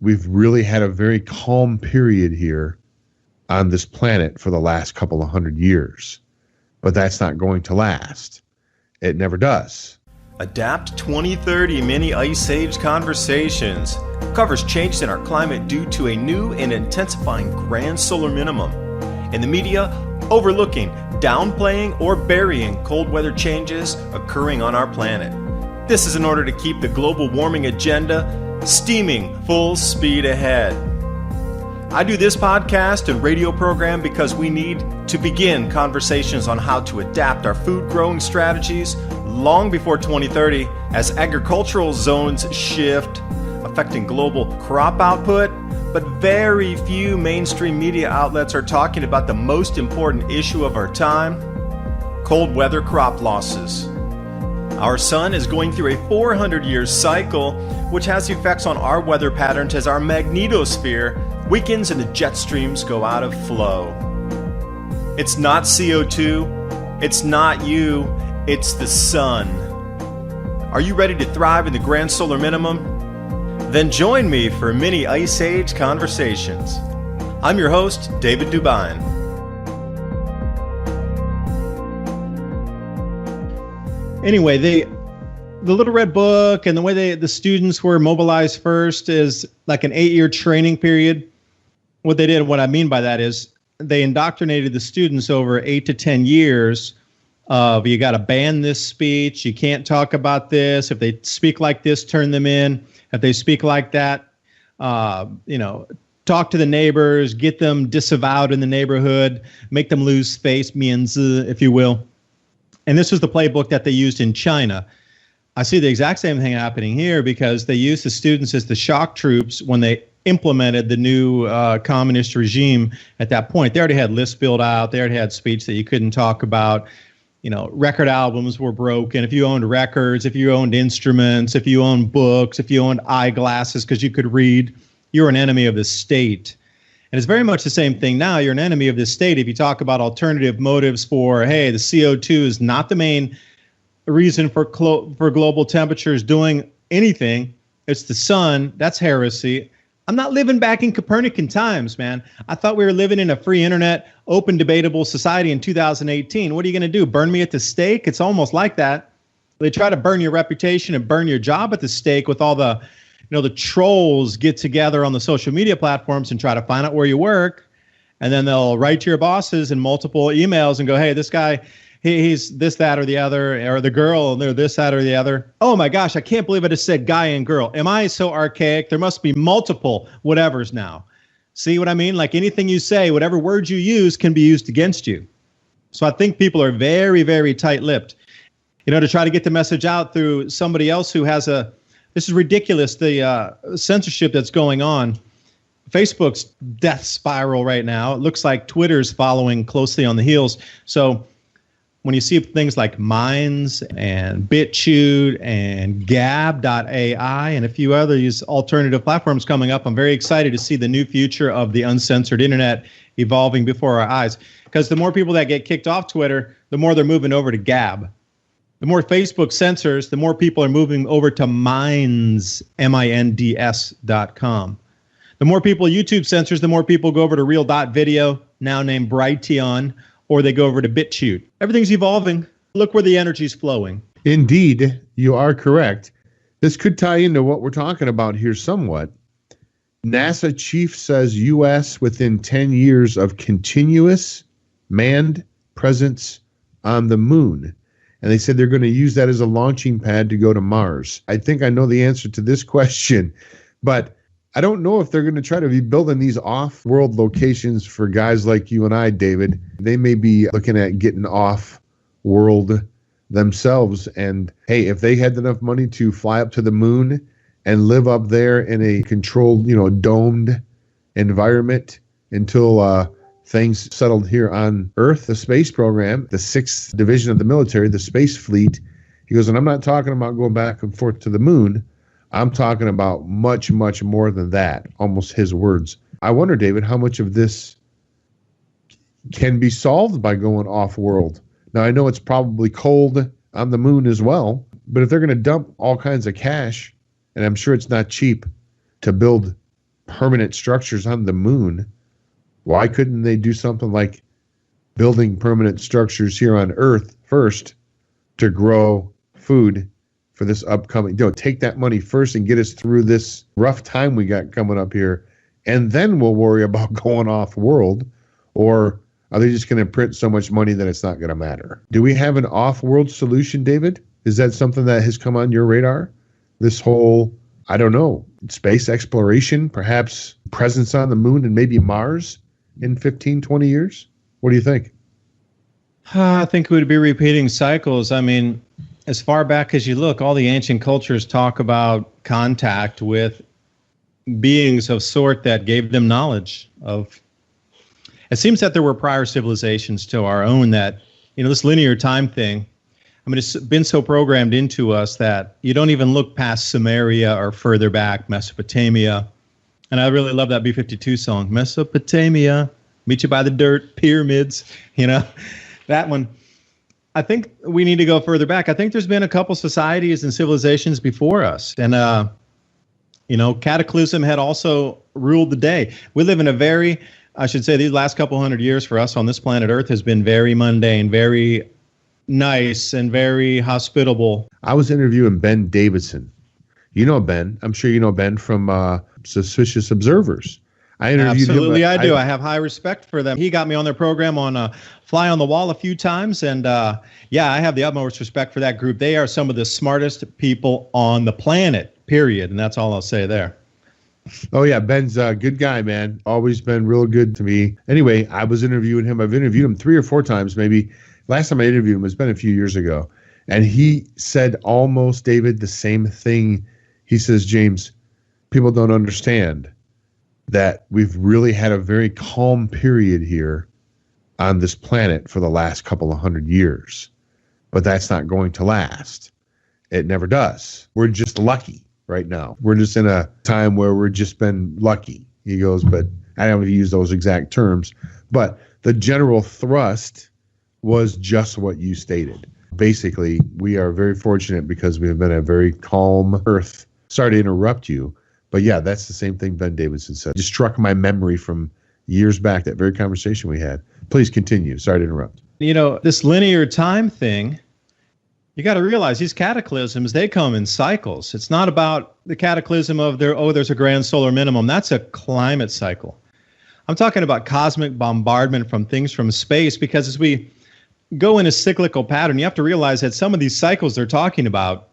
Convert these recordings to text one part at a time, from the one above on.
we've really had a very calm period here on this planet for the last couple of 100 years. But that's not going to last. It never does. Adapt 2030 Mini Ice Age Conversations covers changes in our climate due to a new and intensifying grand solar minimum. In the media, overlooking, downplaying, or burying cold weather changes occurring on our planet. This is in order to keep the global warming agenda steaming full speed ahead. I do this podcast and radio program because we need to begin conversations on how to adapt our food growing strategies long before 2030 as agricultural zones shift, affecting global crop output, but very few mainstream media outlets are talking about the most important issue of our time, cold weather crop losses. Our sun is going through a 400-year cycle, which has effects on our weather patterns as our magnetosphere weakens and the jet streams go out of flow. It's not CO2, it's not you, it's the sun. Are you ready to thrive in the grand solar minimum? Then join me for Mini Ice Age Conversations. I'm your host, David DuByne. Anyway, the Little Red Book and the way the students were mobilized first is like an 8-year training period. What they did, what I mean by that is they indoctrinated the students over 8 to 10 years of you got to ban this speech, you can't talk about this, if they speak like this, turn them in, if they speak like that, talk to the neighbors, get them disavowed in the neighborhood, make them lose face, if you will. And this was the playbook that they used in China. I see the exact same thing happening here because they used the students as the shock troops when they implemented the new communist regime at that point. They already had lists built out. They already had speech that you couldn't talk about. Record albums were broken. If you owned records, if you owned instruments, if you owned books, if you owned eyeglasses because you could read, you were an enemy of the state. And it's very much the same thing now. You're an enemy of the state if you talk about alternative motives for, hey, the CO2 is not the main reason for global temperatures doing anything. It's the sun. That's heresy. I'm not living back in Copernican times, man. I thought we were living in a free internet, open, debatable society in 2018. What are you going to do? Burn me at the stake? It's almost like that. They try to burn your reputation and burn your job at the stake with all the trolls get together on the social media platforms and try to find out where you work. And then they'll write to your bosses in multiple emails and go, hey, this guy, he's this, that, or the other, or the girl, they're this, that, or the other. Oh my gosh, I can't believe I just said guy and girl. Am I so archaic? There must be multiple whatevers now. See what I mean? Like anything you say, whatever words you use can be used against you. So I think people are very, very tight-lipped, to try to get the message out through somebody else who has this is ridiculous, the censorship that's going on. Facebook's death spiral right now. It looks like Twitter's following closely on the heels. So when you see things like Minds and BitChute and Gab.ai and a few other alternative platforms coming up, I'm very excited to see the new future of the uncensored internet evolving before our eyes. Because the more people that get kicked off Twitter, the more they're moving over to Gab. The more Facebook censors, the more people are moving over to Minds, MINDS.com. The more people YouTube censors, the more people go over to Real.video, now named Brighteon, or they go over to BitChute. Everything's evolving. Look where the energy's flowing. Indeed, you are correct. This could tie into what we're talking about here somewhat. NASA chief says U.S. within 10 years of continuous manned presence on the moon. And they said they're going to use that as a launching pad to go to Mars. I think I know the answer to this question, but I don't know if they're going to try to be building these off-world locations for guys like you and I, David. They may be looking at getting off-world themselves. And, hey, if they had enough money to fly up to the moon and live up there in a controlled, domed environment until things settled here on Earth, the space program, the 6th division of the military, the space fleet, he goes, and I'm not talking about going back and forth to the moon. I'm talking about much, much more than that, almost his words. I wonder, David, how much of this can be solved by going off-world. Now, I know it's probably cold on the moon as well, but if they're going to dump all kinds of cash, and I'm sure it's not cheap to build permanent structures on the moon, why couldn't they do something like building permanent structures here on Earth first to grow food for this upcoming, take that money first and get us through this rough time we got coming up here, and then we'll worry about going off world? Or are they just going to print so much money that it's not going to matter? Do we have an off-world solution, David? Is that something that has come on your radar? This whole, I don't know, space exploration, perhaps presence on the moon and maybe Mars in 15, 20 years? What do you think? I think we would be repeating cycles. I mean, as far back as you look, all the ancient cultures talk about contact with beings of sort that gave them knowledge of. It seems that there were prior civilizations to our own that, this linear time thing, I mean, it's been so programmed into us that you don't even look past Sumeria or further back, Mesopotamia. And I really love that B-52 song, Mesopotamia, meet you by the dirt, pyramids, that one. I think we need to go further back. I think there's been a couple societies and civilizations before us. And, Cataclysm had also ruled the day. We live in these last couple hundred years for us on this planet Earth has been very mundane, very nice, and very hospitable. I was interviewing Ben Davidson. You know Ben. I'm sure you know Ben from Suspicious Observers. I interviewed him. Absolutely, I do. I have high respect for them. He got me on their program on Fly on the Wall a few times. And I have the utmost respect for that group. They are some of the smartest people on the planet, period. And that's all I'll say there. Oh, yeah. Ben's a good guy, man. Always been real good to me. Anyway, I was interviewing him. I've interviewed him 3 or 4 times, maybe. Last time I interviewed him has been a few years ago. And he said almost, David, the same thing. He says, James, people don't understand that we've really had a very calm period here on this planet for the last couple of 100 years. But that's not going to last. It never does. We're just lucky right now. We're just in a time where we're just been lucky. He goes, but I don't use those exact terms. But the general thrust was just what you stated. Basically, we are very fortunate because we have been a very calm Earth. Sorry to interrupt you. But yeah, that's the same thing Ben Davidson said. Just struck my memory from years back, that very conversation we had. Please continue. Sorry to interrupt. This linear time thing, you got to realize these cataclysms, they come in cycles. It's not about the cataclysm of there's a grand solar minimum. That's a climate cycle. I'm talking about cosmic bombardment from things from space, because as we go in a cyclical pattern, you have to realize that some of these cycles they're talking about,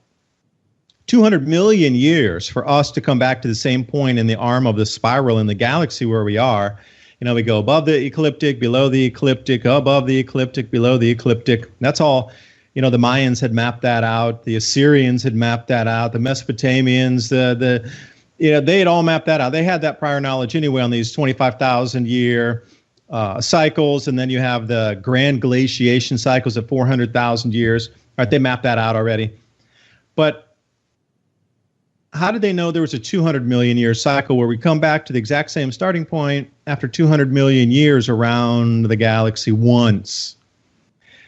200 million years for us to come back to the same point in the arm of the spiral in the galaxy where we are. We go above the ecliptic, below the ecliptic, above the ecliptic, below the ecliptic. That's all. The Mayans had mapped that out. The Assyrians had mapped that out. The Mesopotamians, they had all mapped that out. They had that prior knowledge anyway on these 25,000 year cycles. And then you have the grand glaciation cycles of 400,000 years. Right? They mapped that out already. But how did they know there was a 200 million year cycle where we come back to the exact same starting point after 200 million years around the galaxy once?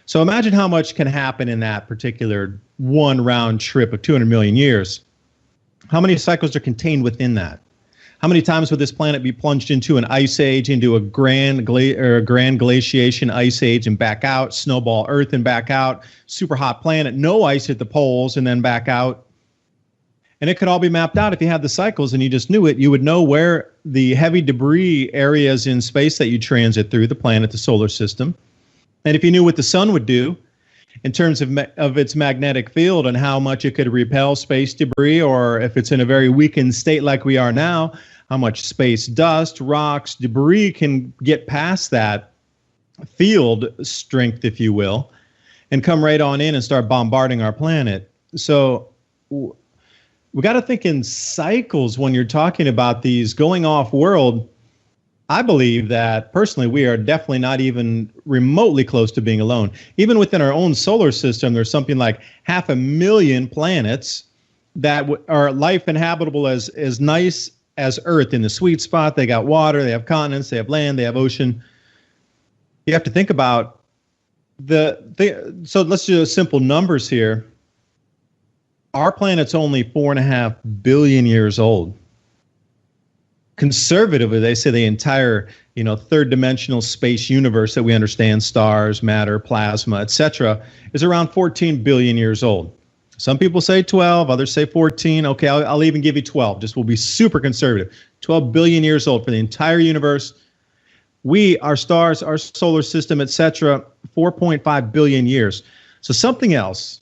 So imagine how much can happen in that particular one round trip of 200 million years. How many cycles are contained within that? How many times would this planet be plunged into an ice age, into a grand glaciation ice age and back out, snowball Earth and back out, super hot planet, no ice at the poles and then back out? And it could all be mapped out if you had the cycles and you just knew it. You would know where the heavy debris areas in space that you transit through, the planet, the solar system. And if you knew what the sun would do in terms of its magnetic field and how much it could repel space debris, or if it's in a very weakened state like we are now, how much space dust, rocks, debris can get past that field strength, if you will, and come right on in and start bombarding our planet. So we got to think in cycles when you're talking about these going off world. I believe that personally, we are definitely not even remotely close to being alone. Even within our own solar system, there's something like 500,000 planets that are life inhabitable as nice as Earth in the sweet spot. They got water, they have continents, they have land, they have ocean. You have to think about so let's do simple numbers here. Our planet's only 4.5 billion years old. conservatively, they say the entire, third dimensional space universe that we understand, stars, matter, plasma, etc., is around 14 billion years old. Some people say 12, others say 14. Okay, I'll even give you 12. Just we'll be super conservative. 12 billion years old for the entire universe. We, our stars, our solar system, etc., 4.5 billion years. So something else,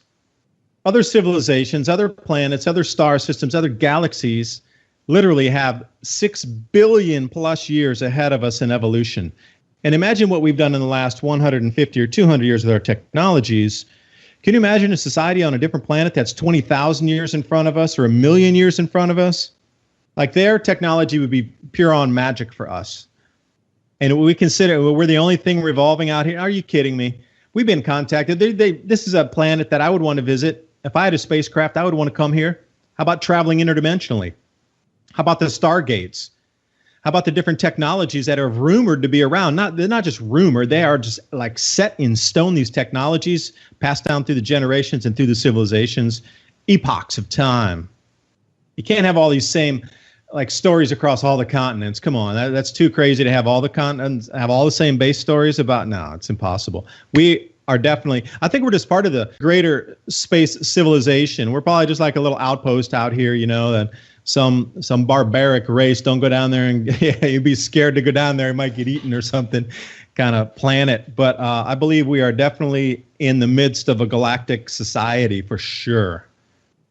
other civilizations, other planets, other star systems, other galaxies literally have 6 billion plus years ahead of us in evolution. And imagine what we've done in the last 150 or 200 years with our technologies. Can you imagine a society on a different planet that's 20,000 years in front of us or 1,000,000 years in front of us? Like their technology would be pure on magic for us. And we consider we're the only thing revolving out here. Are you kidding me? We've been contacted. This is a planet that I would want to visit. If I had a spacecraft, I would want to come here. How about traveling interdimensionally? How about the stargates? How about the different technologies that are rumored to be around? They're not just rumored. They are just like set in stone, these technologies passed down through the generations and through the civilizations, epochs of time. You can't have all these same like stories across all the continents. Come on, that's too crazy to have all the continents have all the same base stories about. No, it's impossible. We are definitely, I think we're just part of the greater space civilization. We're probably just like a little outpost out here, that some barbaric race. Don't go down there and you'd be scared to go down there. You might get eaten or something kind of planet. But I believe we are definitely in the midst of a galactic society for sure.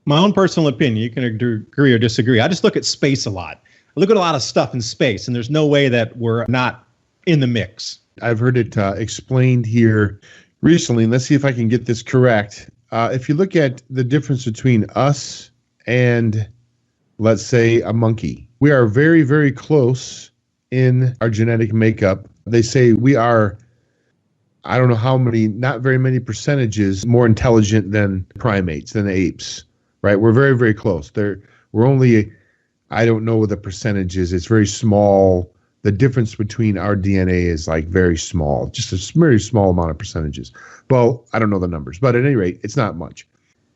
My own personal opinion, you can agree or disagree. I just look at space a lot. I look at a lot of stuff in space, and there's no way that we're not in the mix. I've heard it explained here recently, and let's see if I can get this correct. If you look at the difference between us and, let's say, a monkey, we are very, very close in our genetic makeup. They say we are, I don't know how many, not very many percentages more intelligent than primates, than the apes. Right, we're very, very close. We're only, I don't know what the percentage is. It's very small. The difference between our DNA is like very small, just a very small amount of percentages. Well, I don't know the numbers, but at any rate, it's not much.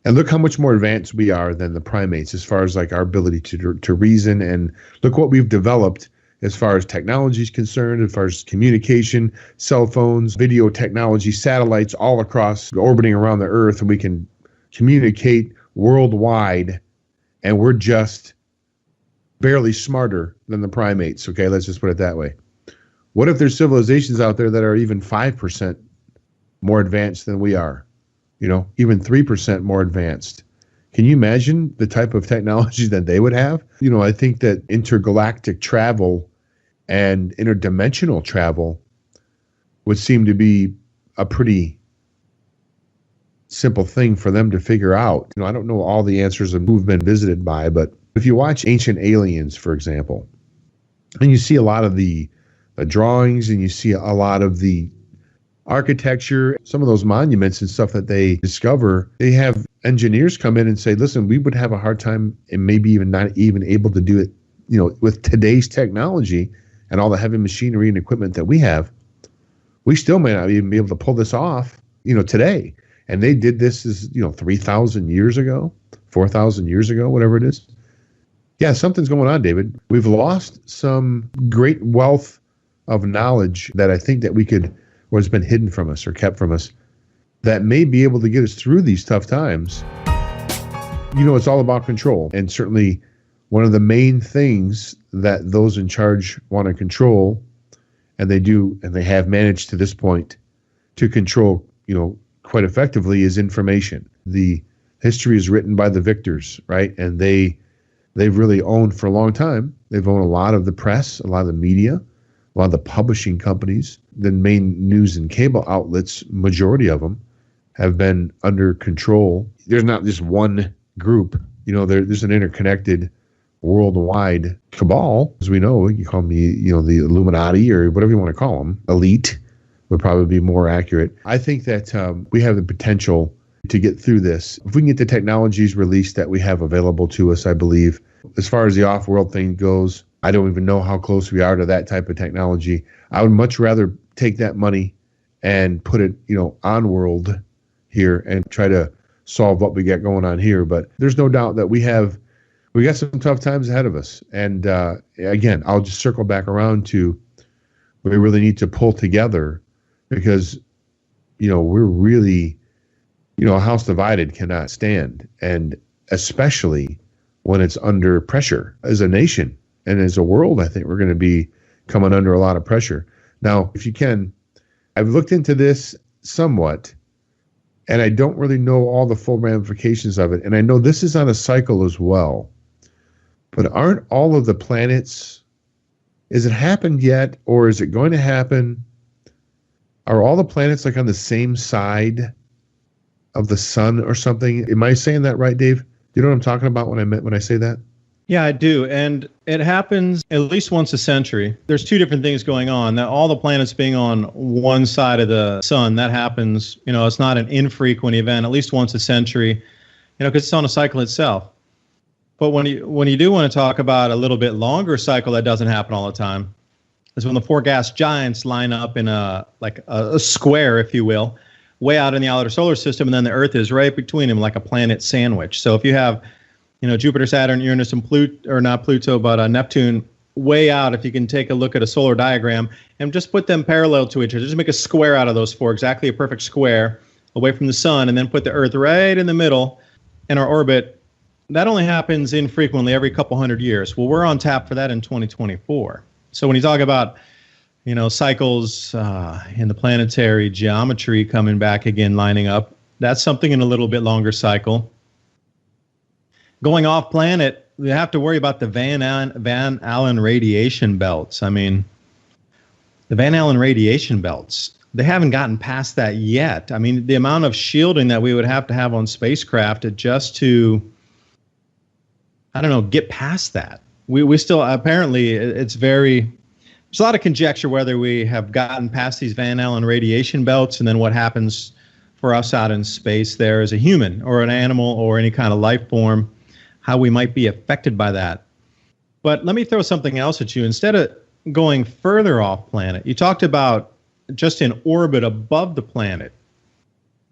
And look how much more advanced we are than the primates as far as like our ability to reason. And look what we've developed as far as technology is concerned, as far as communication, cell phones, video technology, satellites all across, orbiting around the Earth, and we can communicate worldwide, and we're just barely smarter than the primates. Okay, let's just put it that way. What if there's civilizations out there that are even 5% more advanced than we are? Even 3% more advanced. Can you imagine the type of technology that they would have? I think that intergalactic travel and interdimensional travel would seem to be a pretty simple thing for them to figure out. I don't know all the answers of who've been visited by, but if you watch Ancient Aliens, for example, and you see a lot of the drawings and you see a lot of the architecture, some of those monuments and stuff that they discover, they have engineers come in and say, listen, we would have a hard time and maybe even not even able to do it, with today's technology and all the heavy machinery and equipment that we have. We still may not even be able to pull this off, today. And they did this as, 3,000 years ago, 4,000 years ago, whatever it is. Yeah, something's going on, David. We've lost some great wealth of knowledge that I think that we could, or has been hidden from us or kept from us, that may be able to get us through these tough times. It's all about control. And certainly one of the main things that those in charge want to control, and they do, and they have managed to this point to control, quite effectively, is information. The history is written by the victors, right? And they've really owned for a long time. They've owned a lot of the press, a lot of the media, a lot of the publishing companies. The main news and cable outlets, majority of them, have been under control. There's not just one group. There's an interconnected worldwide cabal, as we know. You call them the Illuminati or whatever you want to call them. Elite would probably be more accurate. I think that we have the potential to get through this. If we can get the technologies released that we have available to us, I believe. As far as the off-world thing goes, I don't even know how close we are to that type of technology. I would much rather take that money and put it, on world here and try to solve what we got going on here. But there's no doubt that we have we got some tough times ahead of us. And again, I'll just circle back around to we really need to pull together because, we're really, a house divided cannot stand. And especially when it's under pressure as a nation and as a world, I think we're going to be coming under a lot of pressure. Now, if you can, I've looked into this somewhat, and I don't really know all the full ramifications of it. And I know this is on a cycle as well. But aren't all of the planets, has it happened yet, or is it going to happen? Are all the planets like on the same side of the sun or something? Am I saying that right, Dave? Do you know what I'm talking about when I say that? Yeah, I do. And it happens at least once a century. There's two different things going on. That all the planets being on one side of the sun, that happens, it's not an infrequent event, at least once a century, because it's on a cycle itself. But when you do want to talk about a little bit longer cycle that doesn't happen all the time, is when the four gas giants line up in a square, if you will, way out in the outer solar system, and then the Earth is right between them like a planet sandwich. So if you have, Jupiter, Saturn, Uranus, and Neptune way out, if you can take a look at a solar diagram and just put them parallel to each other, just make a square out of those four, exactly a perfect square away from the sun, and then put the Earth right in the middle in our orbit. That only happens infrequently, every couple hundred years. Well, we're on tap for that in 2024. So when you talk about, cycles in the planetary geometry coming back again, lining up, that's something in a little bit longer cycle. Going off planet, we have to worry about the Van Allen radiation belts. I mean, the Van Allen radiation belts, they haven't gotten past that yet. I mean, the amount of shielding that we would have to have on spacecraft just to, get past that. We still, apparently, there's a lot of conjecture whether we have gotten past these Van Allen radiation belts and then what happens for us out in space there as a human or an animal or any kind of life form, how we might be affected by that. But let me throw something else at you. Instead of going further off planet, you talked about just in orbit above the planet.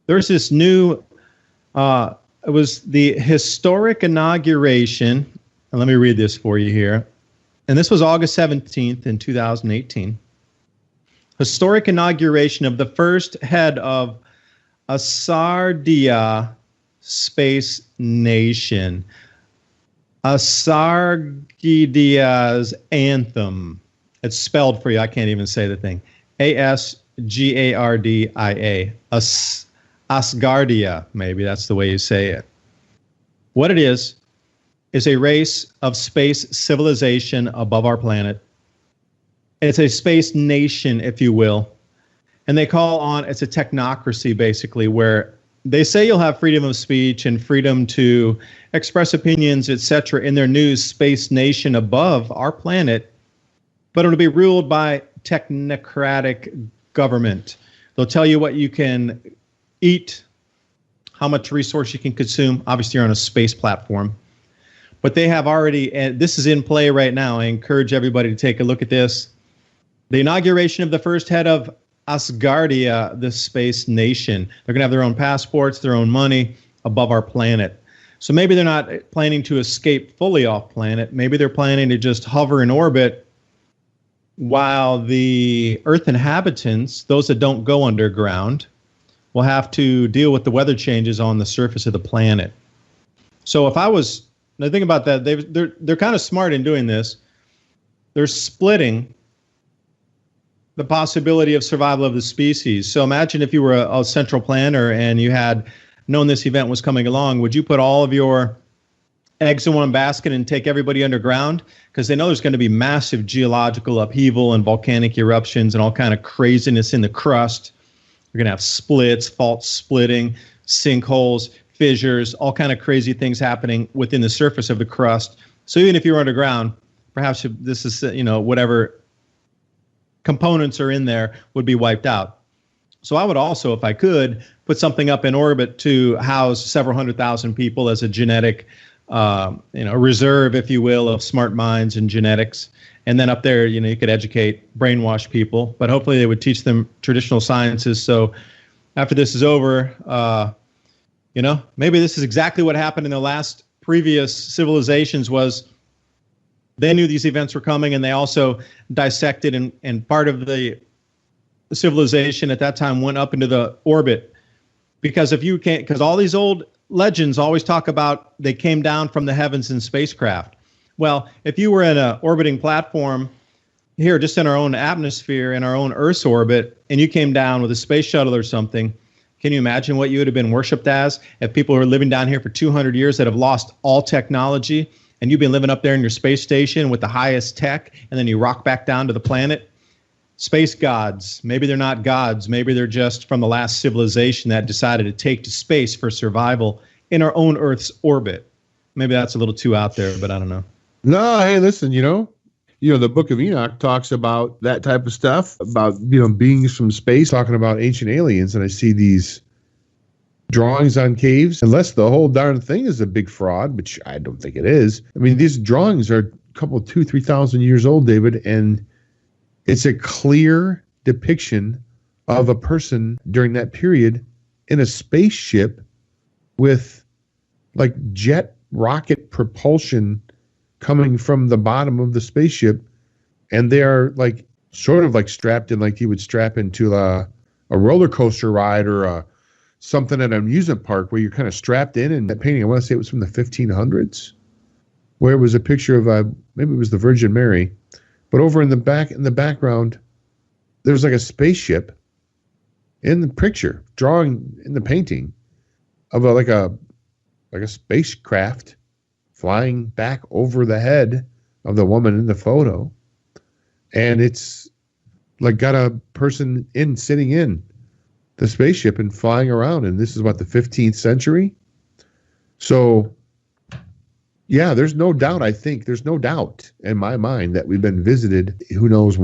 There's this new, it was the historic inauguration, and let me read this for you here. And this was August 17th in 2018. Historic inauguration of the first head of Asardia Space Nation. Asargidia's anthem. It's spelled for you. I can't even say the thing. Asgardia. Asgardia, maybe that's the way you say it. What it is a race of space civilization above our planet. It's a space nation, if you will. And they call on, it's a technocracy, basically, where they say you'll have freedom of speech and freedom to express opinions, etc., in their new space nation above our planet, but it'll be ruled by technocratic government. They'll tell you what you can eat, how much resource you can consume. Obviously, you're on a space platform. But they have already, and this is in play right now. I encourage everybody to take a look at this. The inauguration of the first head of Asgardia, the space nation. They're going to have their own passports, their own money above our planet. So maybe they're not planning to escape fully off planet. Maybe they're planning to just hover in orbit while the Earth inhabitants, those that don't go underground, will have to deal with the weather changes on the surface of the planet. So if I was, now think about that, they're kind of smart in doing this. They're splitting the possibility of survival of the species. So imagine if you were a central planner and you had known this event was coming along, would you put all of your eggs in one basket and take everybody underground? Because they know there's going to be massive geological upheaval and volcanic eruptions and all kind of craziness in the crust. You're going to have splits, fault splitting, sinkholes, fissures, all kind of crazy things happening within the surface of the crust. So even if you're underground, perhaps this is, whatever components are in there would be wiped out. So I would also, if I could, put something up in orbit to house several 100,000 people as a genetic, reserve, if you will, of smart minds and genetics. And then up there, you could educate, brainwash people, but hopefully they would teach them traditional sciences. So after this is over, maybe this is exactly what happened in the last previous civilizations was they knew these events were coming, and they also dissected, and part of the civilization at that time went up into the orbit. Because if you can't, because all these old legends always talk about they came down from the heavens in spacecraft. Well, if you were in an orbiting platform here, just in our own atmosphere, in our own Earth's orbit, and you came down with a space shuttle or something, can you imagine what you would have been worshipped as if people who are living down here for 200 years that have lost all technology, and you've been living up there in your space station with the highest tech, and then you rock back down to the planet? Space gods. Maybe they're not gods. Maybe they're just from the last civilization that decided to take to space for survival in our own Earth's orbit. Maybe that's a little too out there, but I don't know. No, hey, listen, the Book of Enoch talks about that type of stuff, about, beings from space, talking about ancient aliens, and I see these drawings on caves, unless the whole darn thing is a big fraud, which I don't think it is. I mean, these drawings are a couple, 2,000-3,000 years old, David, and it's a clear depiction of a person during that period in a spaceship with like jet rocket propulsion coming from the bottom of the spaceship, and they are like sort of like strapped in, like you would strap into a roller coaster ride or something at an amusement park, where you're kind of strapped in. And that painting, I want to say it was from the 1500s, where it was a picture of maybe it was the Virgin Mary, but over in the background, there's like a spaceship in the picture, drawing in the painting of like a spacecraft flying back over the head of the woman in the photo. And it's like got a person sitting in the spaceship and flying around. And this is what, the 15th century? So yeah, there's no doubt in my mind that we've been visited. Who knows,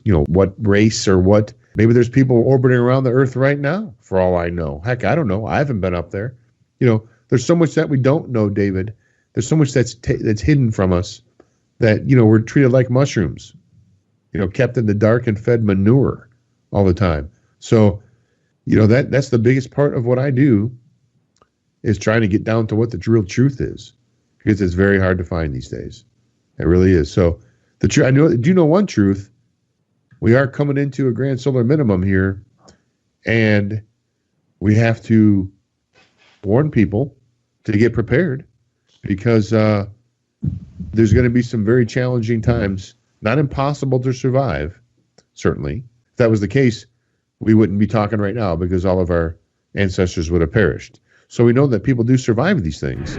what race or what. Maybe there's people orbiting around the Earth right now, for all I know. Heck, I don't know. I haven't been up there. There's so much that we don't know, David. There's so much that's hidden from us that, we're treated like mushrooms, kept in the dark and fed manure all the time. So, that's the biggest part of what I do, is trying to get down to what the real truth is, because it's very hard to find these days. It really is. So I do know one truth. We are coming into a grand solar minimum here, and we have to warn people to get prepared, because there's going to be some very challenging times. Not impossible to survive, certainly. If that was the case, we wouldn't be talking right now, because all of our ancestors would have perished. So we know that people do survive these things.